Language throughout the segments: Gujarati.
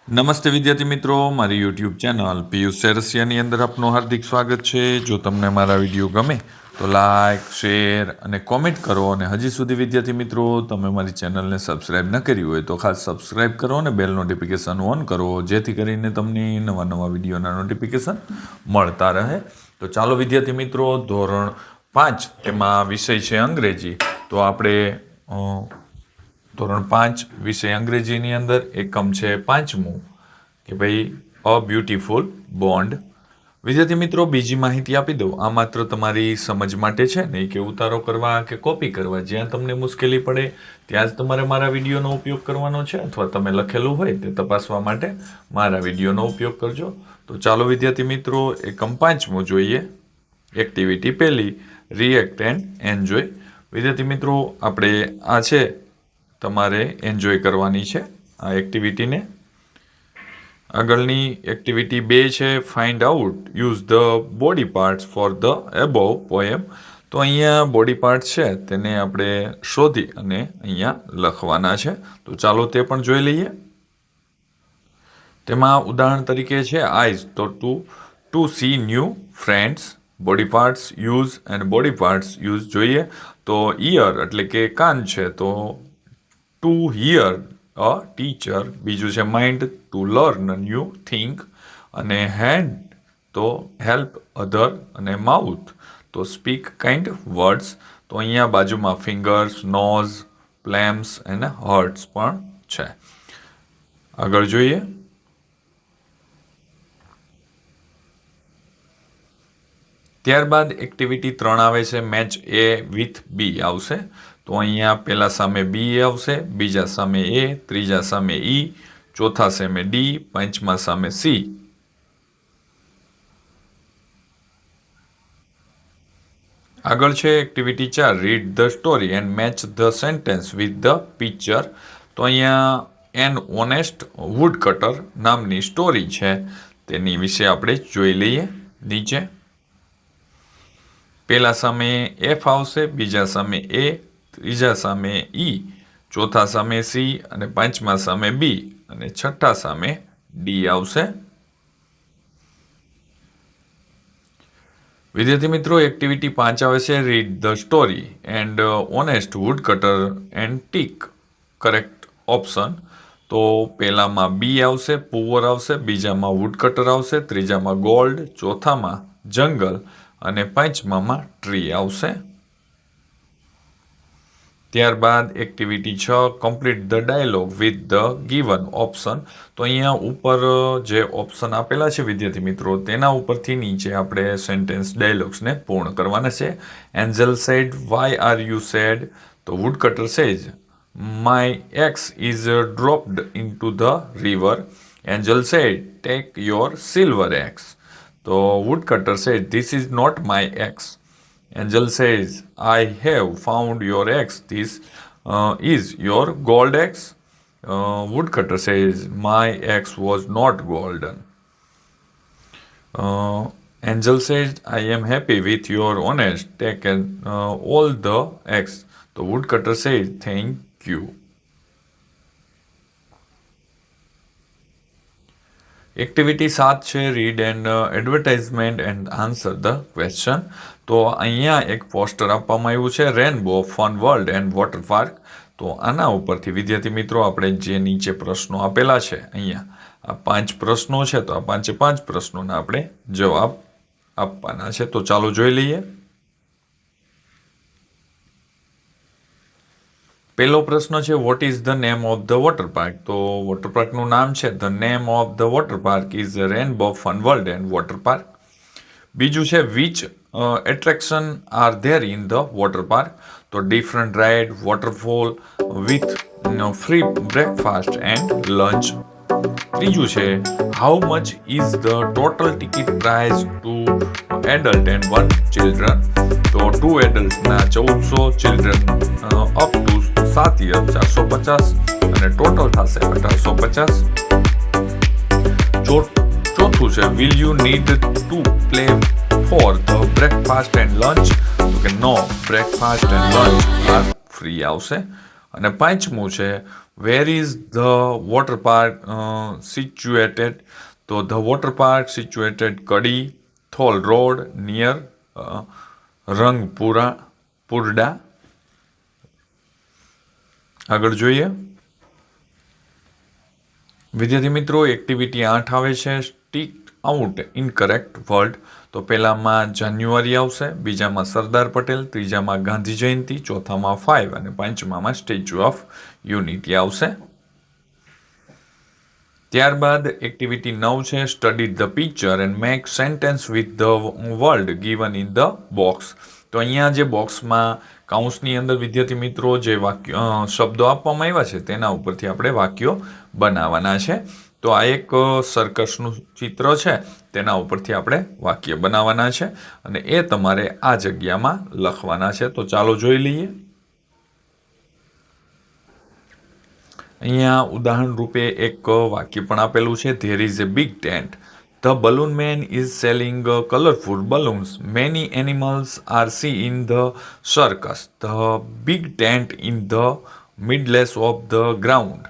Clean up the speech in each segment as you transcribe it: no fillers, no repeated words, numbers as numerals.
નમસ્તે વિદ્યાર્થી મિત્રો, મારી યુટ્યુબ ચેનલ પિયુષ સેરસિયાની અંદર આપનું હાર્દિક સ્વાગત છે. જો તમને મારા વિડીયો ગમે તો લાઇક, શેર અને કોમેન્ટ કરો. અને હજી સુધી વિદ્યાર્થી મિત્રો તમે મારી ચેનલને સબસ્ક્રાઈબ ન કરી હોય તો ખાસ સબસ્ક્રાઈબ કરો અને બેલ નોટિફિકેશન ઓન કરો, જેથી કરીને તમને નવા નવા વિડીયોના નોટિફિકેશન મળતા રહે. તો ચાલો વિદ્યાર્થી મિત્રો, ધોરણ 5 એમાં વિષય છે અંગ્રેજી. તો આપણે ધોરણ 5 વિષય અંગ્રેજીની અંદર એકમ છે 5મું કે ભાઈ અ બ્યુટીફુલ બોન્ડ. વિદ્યાર્થી મિત્રો, બીજી માહિતી આપી દઉં, આ માત્ર તમારી સમજ માટે છે, નહીં કે ઉતારો કરવા કે કોપી કરવા. જ્યાં તમને મુશ્કેલી પડે ત્યાં જ તમારે મારા વિડીયોનો ઉપયોગ કરવાનો છે, અથવા તમે લખેલું હોય તે તપાસવા માટે મારા વિડીયોનો ઉપયોગ કરજો. તો ચાલો વિદ્યાર્થી મિત્રો, એકમ 5મું જોઈએ. એક્ટિવિટી પહેલી, રિએક્ટ એન્ડ એન્જોય. વિદ્યાર્થી મિત્રો, આપણે આ છે તમારે એન્જોય કરવાની છે આ એક્ટિવિટીને. આગળની એક્ટિવિટી 2 છે, find out use the body parts for the above poem. તો અહીંયા બોડી પાર્ટ છે તેને આપણે શોધી અને અહીંયા લખવાના છે. તો ચાલો તે પણ જોઈ લઈએ. તેમાં ઉદાહરણ તરીકે છે આઈઝ, તો to see new friends. Body parts use અને બોડી પાર્ટ્સ યુઝ જોઈએ. તો ઇયર એટલે કે કાન છે, તો ટુ હિયર અ ટીચર. બીજું છે mind, to learn new thing. અને હેન્ડ તો હેલ્પ અધર. અને માઉથ તો સ્પીક કાઇન્ડ વર્ડ્સ. તો અહીંયા બાજુમાં ફિંગર્સ, નોઝ, પ્લેમ્સ અને હર્ટ્સ પણ છે. આગળ જોઈએ. ત્યારબાદ એક્ટિવિટી 3 આવે છે, મેચ એ વિથ બી આવશે. તો અહીંયા પહેલા સામે બી આવશે, બીજા સામે એ, ત્રીજા સામે ઈ, ચોથા સામે ડી, પાંચમા સામે સી. આગળ છે activity 4, read the story and match the sentence with the picture. તો અહીંયા એન ઓનેસ્ટ વુડ કટર નામની સ્ટોરી છે, તેની વિશે આપણે જોઈ લઈએ. નીચે પહેલા સામે એફ આવશે, બીજા સામે એ, ત્રીજા સામે ઈ, ચોથા સામે સી અને પાંચમા સામે બી અને છઠ્ઠા સામે ડી આવશે. વિદ્યાર્થી મિત્રો, એક્ટિવિટી 5 આવે છે, read the story and honest wood cutter and tick correct option. તો પહેલામાં બી આવશે, પુઅર આવશે, બીજામાં વુડ કટર આવશે, ત્રીજામાં ગોલ્ડ, ચોથામાં જંગલ અને પાંચમામાં ટ્રી આવશે. ત્યારબાદ activity 6, complete the dialogue with the given option. તો અહીંયા ઉપર જે ઓપ્શન આપેલા છે વિદ્યાર્થી મિત્રો, તેના ઉપરથી નીચે આપણે સેન્ટેન્સ ડાયલોગ્સને પૂર્ણ કરવાના છે. Angel said, why are you sad? તો wood cutter says, my axe is dropped into the river. Angel said, take your silver axe. તો wood cutter said, this is not my axe. Angel says, I have found your axe. This is your gold axe. Woodcutter says, my axe was not golden. Angel says, I am happy with your honest take all the axe. The woodcutter says, thank you. Activity 7 છે, read and advertisement and answer the question. તો અહીંયા એક પોસ્ટર આપવામાં આવ્યું છે, rainbow Fun World and water park. તો આના ઉપરથી વિદ્યાર્થી મિત્રો આપણે જે નીચે પ્રશ્નો આપેલા છે, અહીંયા આ 5 પ્રશ્નો છે, તો આ 5 પ્રશ્નોના આપણે જવાબ આપવાના છે. તો ચાલો જોઈ લઈએ. પહેલો પ્રશ્ન છે, what is the name of the water park? તો વોટર પાર્કનું નામ છે, the name of the water park is Rainbow Fun World and water park. બીજું છે, which attraction are there in the water park? તો different ride, waterfall with free breakfast and lunch. ત્રીજું છે, how much is the total ticket price to adult and 1 children? તો 2 એડલ્ટના 1400, ચિલ્ડ્રન અપ ટુ 7 યર 450 અને ટોટલ થશે 1850. ચોથું છે, will you need to play for the breakfast and lunch? તો કે no, breakfast and lunch are free આવશે. અને પાંચમું છે, where is the water park situated? તો the water park situated Kadi Thol road near Purda. આગળ જોઈએ. વિદ્યાર્થી મિત્રો, એક્ટિવિટી 8 આવે છે સ્ટીક આઉટ ઇનકરેક્ટ વર્ડ. તો પહેલામાં જાન્યુઆરી આવશે, બીજામાં સરદાર પટેલ, ત્રીજામાં ગાંધી જયંતિ, ચોથામાં 5 અને પાંચમામાં સ્ટેચ્યુ ઓફ યુનિટી આવશે. ત્યારબાદ એક્ટિવિટી 9 છે study the picture and make sentence with the word given in the box. તો અહીંયા જે બોક્સમાં કાઉન્સની અંદર વિદ્યાર્થી મિત્રો જે શબ્દો આપવામાં આવ્યા છે તેના ઉપરથી આપણે વાક્યો બનાવવાના છે. તો આ એક સર્કસનું ચિત્ર છે, તેના ઉપરથી આપણે વાક્ય બનાવવાના છે અને એ તમારે આ જગ્યામાં લખવાના છે. તો ચાલો જોઈ લઈએ. અહીંયા ઉદાહરણ રૂપે એક વાક્ય પણ આપેલું છે. There is A big tent. The balloon man is selling colorful balloons. Many animals are seen in the circus. The big tent in the middle of the ground.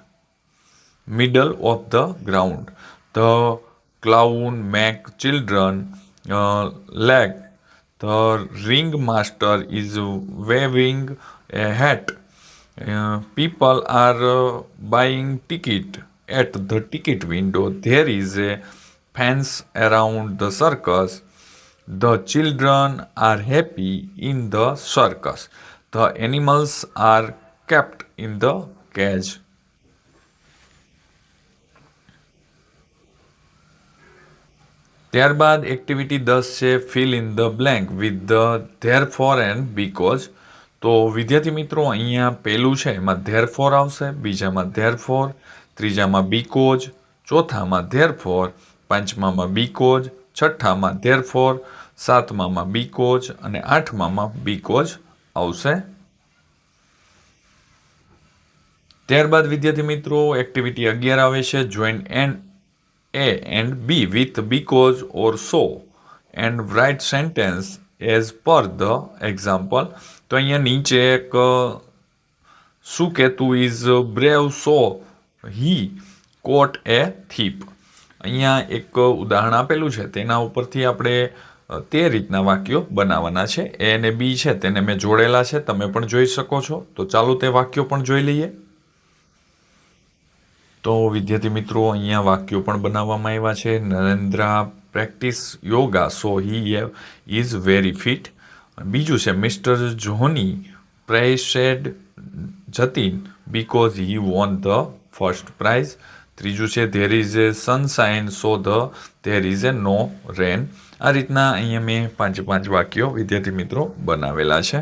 The clown make children lag. The ringmaster is waving a hat. People are buying ticket at the ticket window. There is a fence around the circus. The children are happy in the circus. The animals are kept in the cage. ત્યારબાદ એક્ટિવિટી 10 છે fill in the blank with the therefore and because. તો વિદ્યાર્થી મિત્રો, અહીંયા પહેલું છે એમાં ધેરફોર આવશે, બીજામાં ધેરફોર, ત્રીજામાં બીકોઝ, ચોથામાં ધેરફોર, પાંચમામાં બીકોઝ, છઠ્ઠામાં ધેરફોર, સાતમામાં બીકોઝ અને આઠમામાં બીકોઝ આવશે. ત્યારબાદ વિદ્યાર્થી મિત્રો એક્ટિવિટી 11 આવે છે join A and B with because or so and write sentence as per the example. તો અહીંયા નીચે એક Suketu is brave so he caught a thief. અહીંયા એક ઉદાહરણ આપેલું છે, તેના ઉપરથી આપણે તે રીતના વાક્યો બનાવવાના છે. એ અને બી છે તેને મેં જોડેલા છે, તમે પણ જોઈ શકો છો. તો ચાલો તે વાક્યો પણ જોઈ લઈએ. તો વિદ્યાર્થી મિત્રો, અહીંયા વાક્યો પણ બનાવવામાં આવ્યા છે. Narendra practice yoga so he is very fit. બીજું છે mister Johnny praised Jatin because he won the first prize. ત્રીજું છે there is a sunshine so there is a no rain. આ રીતના અહીંયા મેં 5 વાક્યો વિદ્યાર્થી મિત્રો બનાવેલા છે.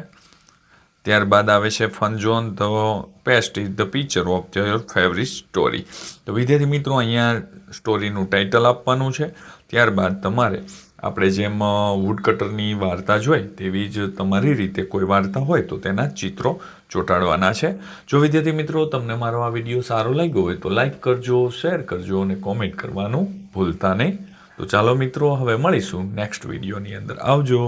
ત્યારબાદ આવે છે fun zone. The paste is the picture of your favourite story. તો વિદ્યાર્થી મિત્રો, અહીંયા સ્ટોરીનું ટાઇટલ આપવાનું છે. ત્યારબાદ તમારે આપણે જેમ વુડકટરની વાર્તા જોઈ તેવી જ તમારી રીતે કોઈ વાર્તા હોય તો તેના ચિત્રો ચોંટાડવાના છે. જો વિદ્યાર્થી મિત્રો તમને મારો આ વિડીયો સારો લાગ્યો હોય તો લાઈક કરજો, શેર કરજો અને કોમેન્ટ કરવાનું ભૂલતા નહીં. તો ચાલો મિત્રો, હવે મળીશું નેક્સ્ટ વિડીયોની અંદર. આવજો.